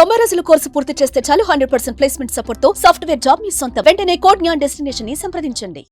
90 రోజుల కోర్సు పూర్తి చేస్తే చాలు 100% ప్లేస్మెంట్ సపోర్ట్ తో సాఫ్ట్వేర్ జాబ్ మీ సొంతం. వెంటనే కోడ్ జ్ఞాన్ డెస్టినేషన్ ని సంప్రదించండి.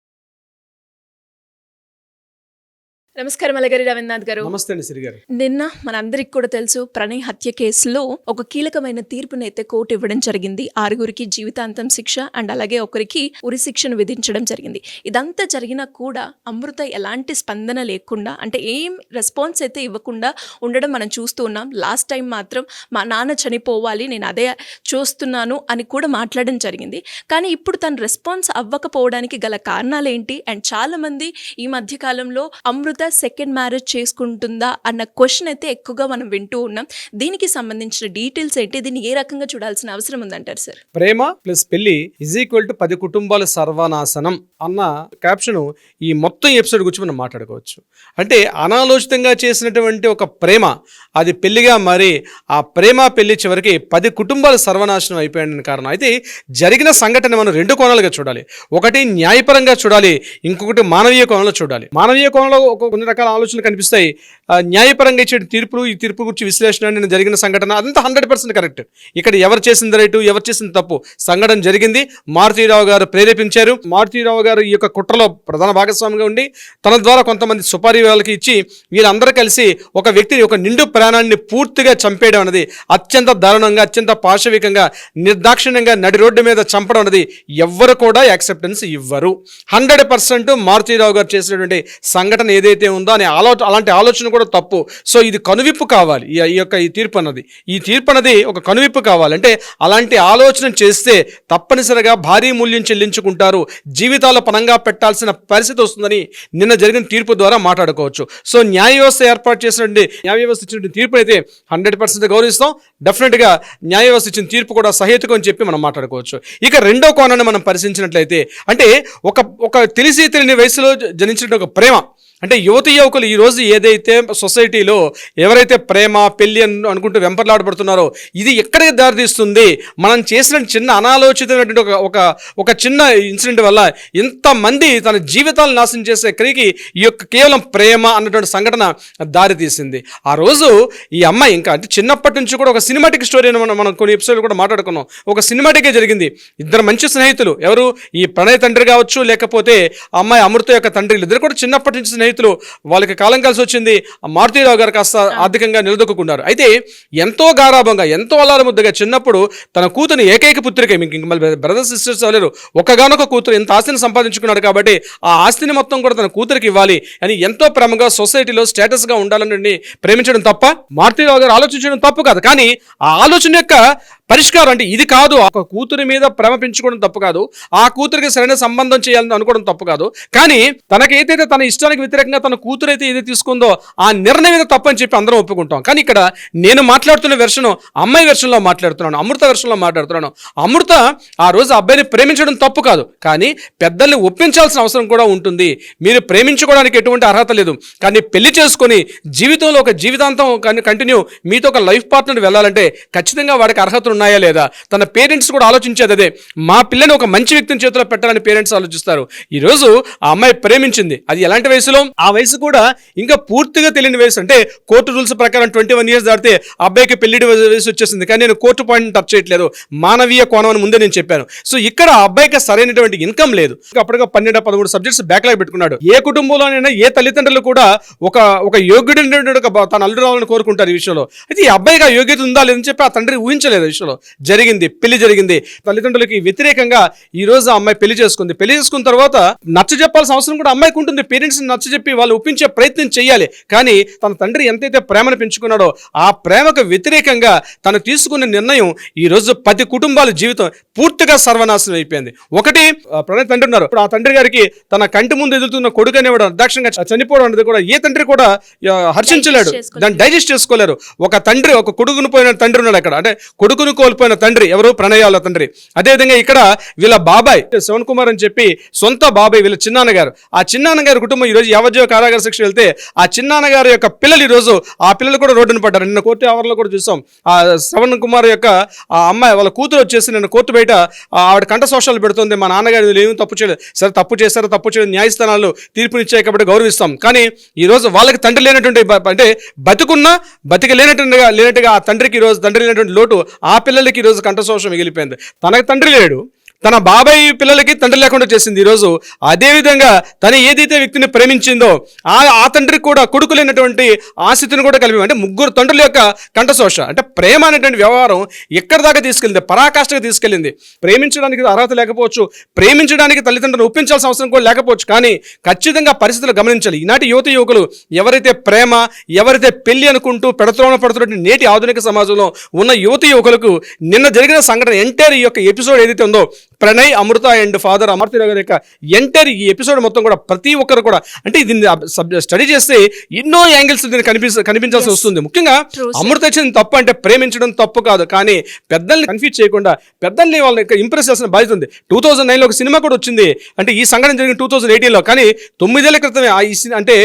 నమస్కారం అలగారి రవీంద్రనాథ్ గారు. నమస్తే అండి శ్రీ గారు. నిన్న మనందరికి కూడా తెలుసు, ప్రణయ్ హత్య కేసులో ఒక కీలకమైన తీర్పునైతే కోర్టు ఇవ్వడం జరిగింది. 6గురికి జీవితాంతం శిక్ష అండ్ అలాగే ఒకరికి ఉరి శిక్షను విధించడం జరిగింది. ఇదంతా జరిగినా కూడా అమృత ఎలాంటి స్పందన లేకుండా, అంటే ఏం రెస్పాన్స్ అయితే ఇవ్వకుండా ఉండడం మనం చూస్తూ ఉన్నాం. లాస్ట్ టైం మాత్రం మా నాన్న చనిపోవాలి, నేను అదే చూస్తున్నాను అని కూడా మాట్లాడడం జరిగింది. కానీ ఇప్పుడు తను రెస్పాన్స్ అవ్వకపోవడానికి గల కారణాలు ఏంటి? అండ్ చాలా మంది ఈ మధ్య కాలంలో అమృత సెకండ్ మ్యారేజ్ చేసుకుంటుందా అన్న క్వశ్చన్ అయితే ఎక్కువగా మనం వింటూ ఉన్నాం. దీనికి సంబంధించిన డీటెయిల్స్ ఏంటి, దీన్ని ఏ రకంగా చూడాల్సిన అవసరం ఉందంటారు సార్? ప్రేమ ప్లస్ పెళ్లి = 10 కుటుంబాల సర్వనాశనం అన్న క్యాప్షన్ ఈ మొత్తం ఎపిసోడ్ గురించి మనం మాట్లాడుకోవచ్చు. అంటే అనాలోచితంగా చేసినటువంటి ఒక ప్రేమ అది పెళ్లిగా మరి ఆ ప్రేమ పెళ్లి చివరికి 10 కుటుంబాలు సర్వనాశనం అయిపోయాయని కారణం. అయితే జరిగిన సంఘటన మనం 2 కోణాలుగా చూడాలి. ఒకటి న్యాయపరంగా చూడాలి, ఇంకొకటి మానవీయ కోణంలో చూడాలి. మానవీయ కోణంలో కొన్ని రకాల ఆలోచనలు కనిపిస్తాయి. న్యాయపరంగా ఇచ్చే తీర్పులు, ఈ తీర్పు గురించి విశ్లేషణ, నేను జరిగిన సంఘటన అదంతా 100% కరెక్ట్. ఇక్కడ ఎవరు చేసింది రైటు, ఎవరు చేసింది తప్పు, సంఘటన జరిగింది. మారుతీరావు గారు ప్రేరేపించారు. మారుతీరావు గారు ఈ యొక్క కుట్రలో ప్రధాన భాగస్వామిగా ఉండి తన ద్వారా కొంతమంది సుపారీ వాళ్ళకి ఇచ్చి వీళ్ళందరూ కలిసి ఒక వ్యక్తిని, ఒక నిండు ప్రాణాన్ని పూర్తిగా చంపేయడం అనేది అత్యంత దారుణంగా, అత్యంత పాశవికంగా, నిర్దాక్షిణ్యంగా నడి రోడ్డు మీద చంపడం అనేది ఎవ్వరు కూడా యాక్సెప్టెన్స్ ఇవ్వరు. 100% మారుతీరావు గారు చేసినటువంటి సంఘటన ఏదైతే ఉందో అలాంటి ఆలోచన కూడా తప్పు. సో ఇది కనువిప్పు కావాలి. ఈ తీర్పు అన్నది ఒక కనువిప్పు కావాలి. అంటే అలాంటి ఆలోచన చేస్తే తప్పనిసరిగా భారీ మూల్యం చెల్లించుకుంటారు, జీవితాల పనంగా పెట్టాల్సిన పరిస్థితి వస్తుందని నిన్న జరిగిన తీర్పు ద్వారా మాట్లాడుకోవచ్చు. సో న్యాయ వ్యవస్థ ఏర్పాటు చేసినటువంటి న్యాయ వ్యవస్థ ఇచ్చిన తీర్పు అయితే 100% గౌరవిస్తాం. డెఫినెట్గా న్యాయ వ్యవస్థ ఇచ్చిన తీర్పు కూడా సహేతుకం అని చెప్పి మనం మాట్లాడుకోవచ్చు. ఇక రెండో కోణాన్ని మనం పరిశీలించినట్లయితే, అంటే ఒక తెలిసి తెలియని వయసులో జనించిన ఒక ప్రేమ, అంటే యువకులు ఈరోజు ఏదైతే సొసైటీలో ఎవరైతే ప్రేమ పెళ్లి అనుకుంటూ వెంపర్లాడబడుతున్నారో ఇది ఎక్కడికి దారితీస్తుంది? మనం చేసిన చిన్న అనాలోచితమైనటువంటి ఒక చిన్న ఇన్సిడెంట్ వల్ల ఇంతమంది తన జీవితాలను నాశనం చేసే క్రియకి ఈ యొక్క కేవలం ప్రేమ అన్నటువంటి సంఘటన దారితీసింది. ఆ రోజు ఈ అమ్మాయి ఇంకా అంటే చిన్నప్పటి నుంచి కూడా ఒక సినిమాటిక్ స్టోరీ అని మనం కొన్ని ఎపిసోడ్లు కూడా మాట్లాడుకున్నాం. ఒక సినిమాటికే జరిగింది. ఇద్దరు మంచి స్నేహితులు, ఎవరు ఈ ప్రణయ్ తండ్రి కావచ్చు, లేకపోతే అమ్మాయి అమృత యొక్క తండ్రి, ఇద్దరు కూడా చిన్నప్పటి నుంచి స్నేహితులు. వాళ్ళకి కాలం కలిసి వచ్చింది. మారుతీరావు గారు కాస్త ఆర్థికంగా నిలదొక్కున్నారు. అయితే ఎంతో గారాభంగా, ఎంతో అల్లారముద్దగా చిన్నప్పుడు తన కూతురు ఏకైక పుత్రిక, మళ్ళీ బ్రదర్స్ సిస్టర్స్ అవ్వలేరు, ఒక్కగానొక కూతురు ఎంత ఆస్తిని సంపాదించుకున్నాడు కాబట్టి ఆ ఆస్తిని మొత్తం కూడా తన కూతురికి ఇవ్వాలి అని ఎంతో ప్రేమగా సొసైటీలో స్టేటస్గా ఉండాలని ప్రేమించడం తప్ప, మారుతీరావు గారు ఆలోచించడం తప్పు కాదు. కానీ ఆ ఆలోచన యొక్క పరిష్కారం అంటే ఇది కాదు. ఒక కూతురి మీద ప్రేమ పెంచుకోవడం తప్పు కాదు, ఆ కూతురికి సరైన సంబంధం చేయాలని అనుకోవడం తప్పు కాదు. కానీ తనకైతే తన ఇష్టానికి వ్యతిరేకంగా తన కూతురు అయితే ఏదైతే తీసుకుందో ఆ నిర్ణయం మీద తప్పని చెప్పి అందరం ఒప్పుకుంటాం. కానీ ఇక్కడ నేను మాట్లాడుతున్న వెర్షన్ అమ్మాయి వెర్షన్లో మాట్లాడుతున్నాను, అమృత వెర్షన్లో మాట్లాడుతున్నాను. అమృత ఆ రోజు అబ్బాయిని ప్రేమించడం తప్పు కాదు, కానీ పెద్దల్ని ఒప్పించాల్సిన అవసరం కూడా ఉంటుంది. మీరు ప్రేమించుకోవడానికి ఎటువంటి అర్హత లేదు, కానీ పెళ్లి చేసుకొని జీవితంలో ఒక జీవితాంతం కంటిన్యూ మీతో ఒక లైఫ్ పార్ట్నర్ వెళ్ళాలంటే ఖచ్చితంగా వాడికి అర్హత ఉన్నాయా లేదా? తన పేరెంట్స్ కూడా ఆలోచించేది అదే. మా పిల్లని ఒక మంచి వ్యక్తిని చేతిలో పెట్టాలని పేరెంట్స్ ఆలోచిస్తారు. ఈరోజు ఆ అమ్మాయి ప్రేమించింది, అది ఎలాంటి వయసులో? ఆ వయసు కూడా ఇంకా పూర్తిగా తెలియని వయసు. అంటే కోర్టు రూల్స్ ప్రకారం 21 years దాటితే అబ్బాయికి పెళ్లి వయసు వచ్చేసింది. కానీ నేను కోర్టు పాయింట్ టచ్ చేయట్లేదు, మానవీయ కోణం అని ముందే నేను చెప్పాను. సో ఇక్కడ అబ్బాయికి సరైనటువంటి ఇన్కమ్ లేదు. అప్పటిగా 12-13 సబ్జెక్ట్స్ బ్యాక్లాగ్ పెట్టుకున్నాడు. ఏ కుటుంబంలోనైనా ఏ తల్లిదండ్రులు కూడా ఒక యోగ్యుడు తన అల్లుడు రావాలని కోరుకుంటారు ఈ విషయంలో. అయితే ఈ అబ్బాయికి ఆ యోగ్యత ఉందా లేదని చెప్పి ఆ తండ్రి ఊహించలేదు. విషయంలో జరిగింది, పెళ్లి జరిగింది. తల్లిదండ్రులకి వ్యతిరేకంగా ఈ రోజు ఆ అమ్మాయి పెళ్లి చేసుకుంది. పెళ్లి చేసుకున్న తర్వాత నచ్చ చెప్పాల్సిన అవసరం కూడా అమ్మాయికి ఉంటుంది. పేరెంట్స్ నచ్చ చెప్పి వాళ్ళు ఒప్పించే ప్రయత్నం చేయాలి. కానీ తన తండ్రి ఎంతైతే ప్రేమను పెంచుకున్నాడో ఆ ప్రేమకు వ్యతిరేకంగా తను తీసుకున్న నిర్ణయం ఈ రోజు 10 కుటుంబాల జీవితం పూర్తిగా సర్వనాశనం అయిపోయింది. ఒకటి ప్రణయ్ తండ్రి ఉన్నారు. ఇప్పుడు ఆ తండ్రి గారికి తన కంటి ముందు ఎదుగుతున్న కొడుకు అనేవాడు నిర్దాక్షంగా చనిపోవడం అనేది కూడా ఏ తండ్రి కూడా హర్షించలేడు, దాన్ని డైజెస్ట్ చేసుకోలేరు. ఒక తండ్రి, ఒక కొడుకును పోయిన తండ్రి ఉన్నాడు అక్కడ. అంటే కొడుకును కోల్పోయిన తండ్రి ఎవరు? ప్రణయాల తండ్రి. అదేవిధంగా ఇక్కడ వీళ్ళ బాబాయ్ శ్రవణ్ కుమార్ అని చెప్పి సొంత బాబాయ్, వీళ్ళ చిన్నాన్నగారు. ఆ చిన్నాన్నగారి కుటుంబం ఈరోజు యావజ్జీవ కారాగార శిక్ష వెళ్తే ఆ చిన్నాన్నగారి యొక్క పిల్లలు ఈరోజు ఆ పిల్లలు కూడా రోడ్డును పడ్డారు. నిన్న కోర్టు ఆవరణలో కూడా చూసాం. ఆ శ్రవణ్ కుమార్ యొక్క ఆ అమ్మాయి వాళ్ళ కూతురు వచ్చేసి నిన్న కోర్టు బయట ఆవిడ కంట సోషాలు పెడుతుంది, మా నాన్నగారు ఏమి తప్పు చేయలేదు. సరే తప్పు చేశారో తప్పు చేయలేదు, న్యాయస్థానాలు తీర్పునిచ్చాయి కాబట్టి గౌరవిస్తాం. కానీ ఈరోజు వాళ్ళకి తండ్రి లేనటువంటి, అంటే బతికున్నా బతికి లేనట్టుగా ఆ తండ్రికి ఈరోజు తండ్రి లేనటువంటి లోటు ఆ పిల్లలకి ఈరోజు కంఠశోషం మిగిలిపోయింది. తనకు తండ్రి లేడు, తన బాబాయ్ పిల్లలకి తండ్రి లేకుండా చేసింది ఈరోజు. అదేవిధంగా తను ఏదైతే వ్యక్తిని ప్రేమించిందో ఆ తండ్రికి కూడా కొడుకు లేనటువంటి ఆశితిని కూడా కలిపి, అంటే ముగ్గురు తండ్రుల యొక్క కంఠశోష. అంటే ప్రేమ అనేటువంటి వ్యవహారం ఎక్కడి దాకా తీసుకెళ్ళింది, పరాకాష్ఠకు తీసుకెళ్ళింది. ప్రేమించడానికి అర్హత లేకపోవచ్చు, ప్రేమించడానికి తల్లిదండ్రులను ఒప్పించాల్సిన అవసరం కూడా లేకపోవచ్చు, కానీ ఖచ్చితంగా పరిస్థితులు గమనించాలి. ఈనాటి యువకులు ఎవరైతే ప్రేమ, ఎవరైతే పెళ్లి అనుకుంటూ పడుతున్నటువంటి నేటి ఆధునిక సమాజంలో ఉన్న యువకులకు నిన్న జరిగిన సంఘటన ఎంటైర్ ఈ యొక్క ఎపిసోడ్ ఏదైతే ఉందో, ప్రణయ్, అమృత అండ్ ఫాదర్ అమర్తీరావు గారి యొక్క ఎంటైర్ ఈ ఎపిసోడ్ మొత్తం కూడా ప్రతి ఒక్కరు కూడా, అంటే దీన్ని స్టడీ చేస్తే ఎన్నో యాంగిల్స్ దీన్ని కనిపించాల్సి వస్తుంది. ముఖ్యంగా అమృత ఇచ్చిన తప్పు అంటే ప్రేమించడం తప్పు కాదు, కానీ పెద్దల్ని కన్ఫ్యూజ్ చేయకుండా పెద్దల్ని వాళ్ళని ఇంప్రెస్ చేసిన బాధ్యత ఉంది. 2009లో ఒక సినిమా కూడా వచ్చింది, అంటే ఈ సంఘటన జరిగిన 2018లో, కానీ 9 ఏళ్ల క్రితమే అంటే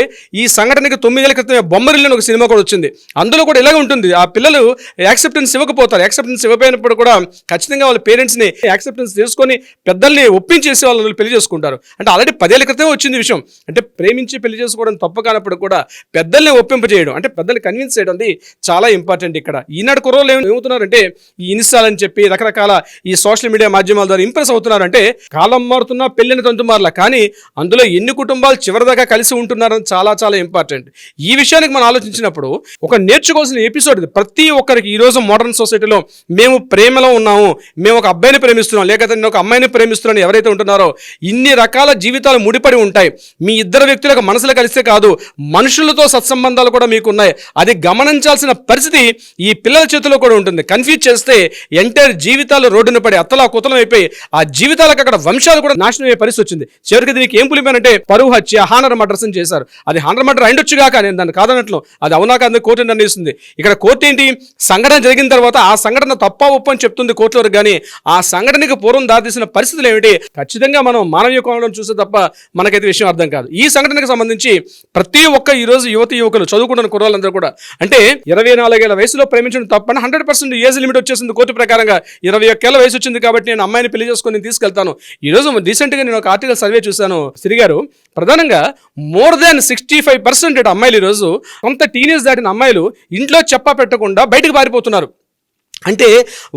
ఈ సంఘటనకి 9 ఏళ్ల క్రితమే బొమ్మరిల్లు ఒక సినిమా కూడా వచ్చింది. అందులో కూడా ఇలాగే ఉంటుంది. ఆ పిల్లలు యాక్సెప్టెన్స్ ఇవ్వకపోతారు. యాక్సెప్టెన్స్ ఇవ్వకపోయినప్పుడు కూడా ఖచ్చితంగా వాళ్ళ పేరెంట్స్ని యాక్సెప్టెన్స్ చేసుకొని పెద్దల్ని ఒప్పించేసి వాళ్ళు పెళ్లి చేసుకుంటారు. అంటే ఆల్రెడీ 10 ఏళ్ల క్రితమే వచ్చింది విషయం. అంటే ప్రేమించి పెళ్లి చేసుకోవడం తప్పు కానప్పుడు కూడా పెద్దల్ని ఒప్పింపజేయడం, అంటే పెద్దల్ని కన్విన్స్ చేయడం అది చాలా ఇంపార్టెంట్. ఇక్కడ ఈనాడు కుర్రోళ్ళు ఏమవుతున్నారంటే ఈ ఇన్స్టాల్ అని చెప్పి రకరకాల ఈ సోషల్ మీడియా మాధ్యమాల ద్వారా ఇంప్రెస్ అవుతున్నారంటే కాలం మారుతున్నా పెళ్ళిన తంతు మారలా, కానీ అందులో ఎన్ని కుటుంబాలు చివరిదాకా కలిసి ఉంటున్నారని చాలా చాలా ఇంపార్టెంట్. ఈ విషయానికి మనం ఆలోచించినప్పుడు ఒక నేర్చుకోవాల్సిన ఎపిసోడ్ ఇది. ప్రతి ఒక్కరికి ఈరోజు మోడర్న్ సొసైటీలో మేము ప్రేమలో ఉన్నాము, మేము ఒక అబ్బాయిని ప్రేమిస్తున్నాం, లేకపోతే ఒక అమ్మాయిని ప్రేమిస్తున్నాను ఎవరైతే ఉంటున్నారో, ఇన్ని రకాల జీవితాలు ముడిపడి ఉంటాయి. మీ ఇద్దరు వ్యక్తులకు మనసులు కలిస్తే కాదు, మనుషులతో సత్సంబంధాలు కూడా మీకు ఉన్నాయి. అది గమనించాల్సిన పరిస్థితి ఈ పిల్లల చేతిలో కూడా ఉంటుంది. కన్ఫ్యూజ్ చేస్తే ఎంటైర్ జీవితాలు రోడ్డున పడి అత్తలా కుతలం అయిపోయి ఆ జీవితాలకు అక్కడ వంశాలు కూడా నాశనం అయ్యే పరిస్థితి వచ్చింది. చివరికి దీనికి ఏం పులిపోయినంటే పరువు హత్య, హానర్ మర్డర్స్ అని చేశారు. అది హానర్ మర్డర్ అయిండొచ్చుగాక, నేను దాన్ని కాదనట్లు, అది అవునా కాదని కోర్టు నిర్ణయిస్తుంది. ఇక్కడ కోర్టు ఏంటి, సంఘటన జరిగిన తర్వాత ఆ సంఘటన తప్ప ఒప్పు అని చెప్తుంది కోర్టు వరకు, కానీ ఆ సంఘటనకి పూర్వం దారితీసిన పరిస్థితులు ఏమిటి ఖచ్చితంగా మనం మానవీయ కోణంలో చూస్తే తప్ప మనకైతే విషయం అర్థం కాదు. ఈ సంఘటనకు సంబంధించి ప్రతి ఒక్క ఈరోజు యువకులు చదువుకుంటున్న కుర్రాళ్ళందరూ కూడా, అంటే 24 ఏళ్ల వయసులో ప్రేమించడం తప్పని 100% ఏజ్ లిమిట్ వచ్చేసింది కోర్టు ప్రకారంగా. 21 ఏళ్ల వయసు వచ్చింది కాబట్టి నేను అమ్మాయిని పెళ్లి చేసుకొని నేను తీసుకెళ్తాను. ఈరోజు రీసెంట్గా నేను ఒక ఆర్టికల్ సర్వే చూశాను సిరి గారు, ప్రధానంగా మోర్ దాన్ 65% అమ్మాయిలు ఈరోజు కొంత టీనేజ్ దాటిన అమ్మాయిలు ఇంట్లో చెప్పా పెట్టకుండా బయటకు పారిపోతున్నారు. అంటే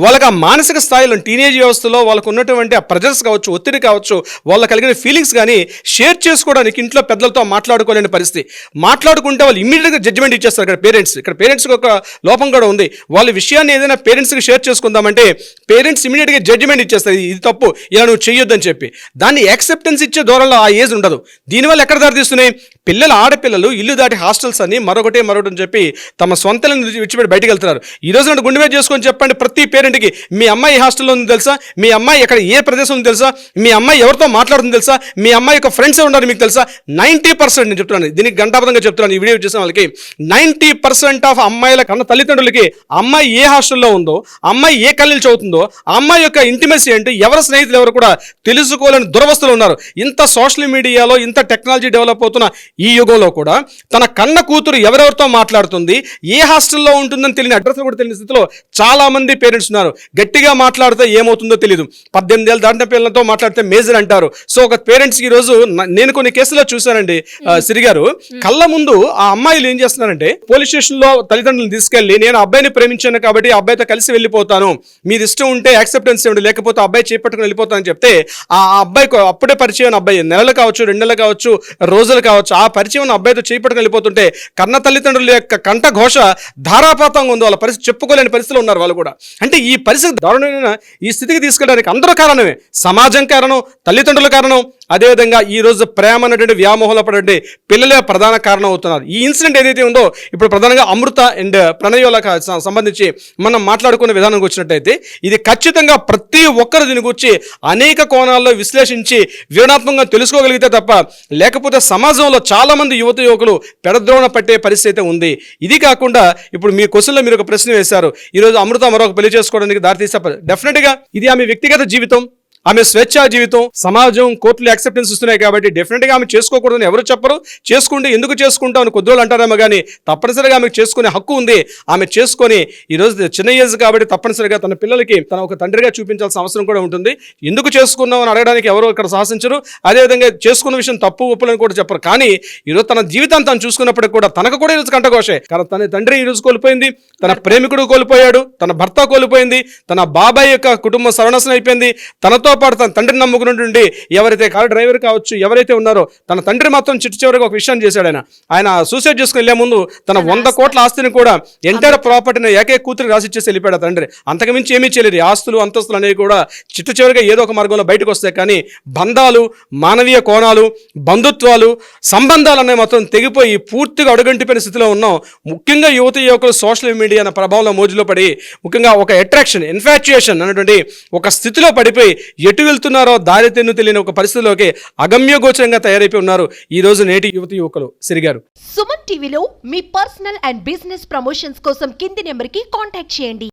వాళ్ళకి ఆ మానసిక స్థాయిలో టీనేజ్ వ్యవస్థలో వాళ్ళకు ఉన్నటువంటి ఆ ప్రెజర్స్ కావచ్చు, ఒత్తిడి కావచ్చు, వాళ్ళకి కలిగిన ఫీలింగ్స్ కానీ షేర్ చేసుకోవడానికి ఇంట్లో పెద్దలతో మాట్లాడుకోలేని పరిస్థితి. మాట్లాడుకుంటే వాళ్ళు ఇమ్మీడియట్గా జడ్జిమెంట్ ఇచ్చేస్తారు. ఇక్కడ పేరెంట్స్కి ఒక లోపం కూడా ఉంది. వాళ్ళ విషయాన్ని ఏదైనా పేరెంట్స్కి షేర్ చేసుకుందామంటే పేరెంట్స్ ఇమ్మీడియట్గా జడ్జిమెంట్ ఇచ్చేస్తారు, ఇది తప్పు, ఇలా నువ్వు చేయొద్దని చెప్పి. దాన్ని యాక్సెప్టెన్స్ ఇచ్చే దూరంలో ఆ ఏజ్ ఉండదు. దీనివల్ల ఎక్కడ దారితీస్తున్నాయి, ఆడపిల్లలు ఇల్లు దాటి హాస్టల్స్ అని మరొకటి అని చెప్పి తమ సొంతలను విడిచిపెట్టి బయటకు వెళ్తున్నారు. ఈ రోజు గుండె మీద చేసుకొని చెప్పండి ప్రతి పేరెంట్కి, మీ అమ్మాయి హాస్టల్లో ఉంది తెలుసా, మీ అమ్మాయి ఎక్కడ ఏ ప్రదేశం ఉంది తెలుసా, మీ అమ్మాయి ఎవరితో మాట్లాడుతుంది తెలుసా, మీ అమ్మాయి యొక్క ఫ్రెండ్స్ ఉన్నారు మీకు తెలుసా. 90% నేను చెప్తున్నాను, దీనికి గంటాపదంగా చెప్తున్నాను, ఈ వీడియో చేసిన వాళ్ళకి 90% ఆఫ్ అమ్మాయిల కన్నా తల్లిదండ్రులకి అమ్మాయి ఏ హాస్టల్లో ఉందో, అమ్మాయి ఏ కళ్ళీలు చదువుతుందో, ఆ అమ్మాయి యొక్క ఇంటిమసీ అంటే ఎవరి స్నేహితులు ఎవరు కూడా తెలుసుకోలేని దురవస్థలు ఉన్నారు. ఇంత సోషల్ మీడియాలో ఇంత టెక్నాలజీ డెవలప్ అవుతున్న ఈ యుగంలో కూడా తన కన్న కూతురు ఎవరెవరితో మాట్లాడుతుంది, ఏ హాస్టల్లో ఉంటుందని తెలియని అడ్రస్ కూడా తెలియని స్థితిలో చాలా మంది పేరెంట్స్ ఉన్నారు. గట్టిగా మాట్లాడితే ఏమవుతుందో తెలియదు. 18 ఏళ్ళు దాటిన పిల్లలతో మాట్లాడితే మేజర్ అంటారు. సో ఒక పేరెంట్స్ ఈ రోజు నేను కొన్ని కేసులో చూశానండి సిరి గారు, కళ్ళ ముందు ఆ అమ్మాయిలు ఏం చేస్తున్నారంటే పోలీస్ స్టేషన్ లో తల్లిదండ్రులను తీసుకెళ్లి, నేను అబ్బాయిని ప్రేమించాను కాబట్టి అబ్బాయితో కలిసి వెళ్ళిపోతాను, మీరు ఇష్టం ఉంటే యాక్సెప్టెన్స్ ఇవ్వండి, లేకపోతే అబ్బాయి చేపట్టుకుని వెళ్ళిపోతానని చెప్తే ఆ అబ్బాయికి అప్పుడే పరిచయం అబ్బాయి, నెలలు కావచ్చు, 2 నెలలు కావచ్చు, రోజులు కావచ్చు, ఆ పరిచయం అబ్బాయితో చేపట్టుకుని వెళ్ళిపోతుంటే కన్న తల్లిదండ్రుల యొక్క కంఠ ఘోష ధారాపాతంగా ఉంది. వాళ్ళ పరిస్థితి చెప్పుకోలేని పరిస్థితిలో ఉన్నారు వాళ్ళు కూడా. అంటే ఈ పరిస్థితి దారుణమైన ఈ స్థితికి తీసుకెళ్ళడానికి అందరూ కారణమే, సమాజం కారణం, తల్లిదండ్రుల కారణం, అదేవిధంగా ఈ రోజు ప్రేమ అనేటువంటి వ్యామోహంలో పడే పిల్లలే ప్రధాన కారణం అవుతున్నారు. ఈ ఇన్సిడెంట్ ఏదైతే ఉందో ఇప్పుడు ప్రధానంగా అమృత అండ్ ప్రణయ్లకు సంబంధించి మనం మాట్లాడుకునే విధానానికి వచ్చినట్టయితే ఇది ఖచ్చితంగా ప్రతి ఒక్కరు దీని గురించి అనేక కోణాల్లో విశ్లేషించి వివరణాత్మకంగా తెలుసుకోగలిగితే తప్ప, లేకపోతే సమాజంలో చాలా మంది యువకులు పెడద్రోణ పట్టే పరిస్థితి ఉంది. ఇది కాకుండా ఇప్పుడు మీ క్వశ్చన్లో మీరు ఒక ప్రశ్న వేశారు, ఈరోజు అమృత మరొక పెళ్లి చేసుకోవడానికి దారితీసే డెఫినెట్గా ఇది ఆమె వ్యక్తిగత జీవితం, ఆమె స్వేచ్ఛా జీవితం, సమాజం, కోర్టులు యాక్సెప్టెన్స్ ఇస్తున్నాయి కాబట్టి డెఫినెట్ గా ఆమె చేసుకోకూడదని ఎవరు చెప్పరు. చేసుకుంటే ఎందుకు చేసుకుంటాం అని కొద్దిరోజులు అంటారేమో కానీ తప్పనిసరిగా ఆమెకు చేసుకునే హక్కు ఉంది. ఆమె చేసుకొని ఈ రోజు చిన్న ఏజ్ కాబట్టి తప్పనిసరిగా తన పిల్లలకి తన ఒక తండ్రిగా చూపించాల్సిన అవసరం కూడా ఉంటుంది. ఎందుకు చేసుకున్నాం అని అడగడానికి ఎవరు ఇక్కడ సాహసించరు. అదేవిధంగా చేసుకున్న విషయం తప్పు ఒప్పులని కూడా చెప్పరు. కానీ ఈరోజు తన జీవితాన్ని తను చూసుకున్నప్పటికి కూడా తనకు కూడా ఈరోజు కంటఘోషే. कारण తన తండ్రి ఈ రోజు కోల్పోయింది, తన ప్రేమికుడు కోల్పోయాడు, తన భర్త కోల్పోయింది, తన బాబాయ్ యొక్క కుటుంబం సర్వనాశనం అయిపోయింది. తనతో పాటు తన తండ్రిని నమ్ముకున్నటువంటి ఎవరైతే కారు డ్రైవర్ కావచ్చు ఎవరైతే ఉన్నారో తన తండ్రి మాత్రం చిట్టు చివరికి ఒక విషయం చేశాడు. ఆయన సూసైడ్ చేసుకుని వెళ్లే ముందు తన 100 కోట్ల ఆస్తిని కూడా ఎంటైర్ ప్రాపర్టీని ఏకే కూతురు రాసిచ్చేసి వెళ్ళిపోయాడు తండ్రి. అంతకుమించి ఏమీ చేయలేదు. ఆస్తులు అంతస్తులు అనేవి కూడా చిట్టు చివరిగా ఏదో ఒక మార్గంలో బయటకు వస్తాయి. కానీ బంధాలు, మానవీయ కోణాలు, బంధుత్వాలు, సంబంధాలు అనేవి మాత్రం తెగిపోయి పూర్తిగా అడుగంటిపోయిన స్థితిలో ఉన్నాం. ముఖ్యంగా యువకులు సోషల్ మీడియా అనే ప్రభావంలో మోజులో పడి ముఖ్యంగా ఒక అట్రాక్షన్, ఇన్ఫాచ్యుయేషన్ అనేటువంటి ఒక స్థితిలో పడిపోయి ఎటు వెళ్తున్నారో దారి తెన్ను తెలియని ఒక పరిస్థితిలోకి అగమ్యగోచరంగా తయారైపోయి ఉన్నారు ఈ రోజు నేటి యువకులు. సిరిగారు, సుమన్ టీవీలో మీ పర్సనల్ అండ్ బిజినెస్ ప్రమోషన్స్ కోసం కింది నెంబర్కి కాంటాక్ట్ చేయండి.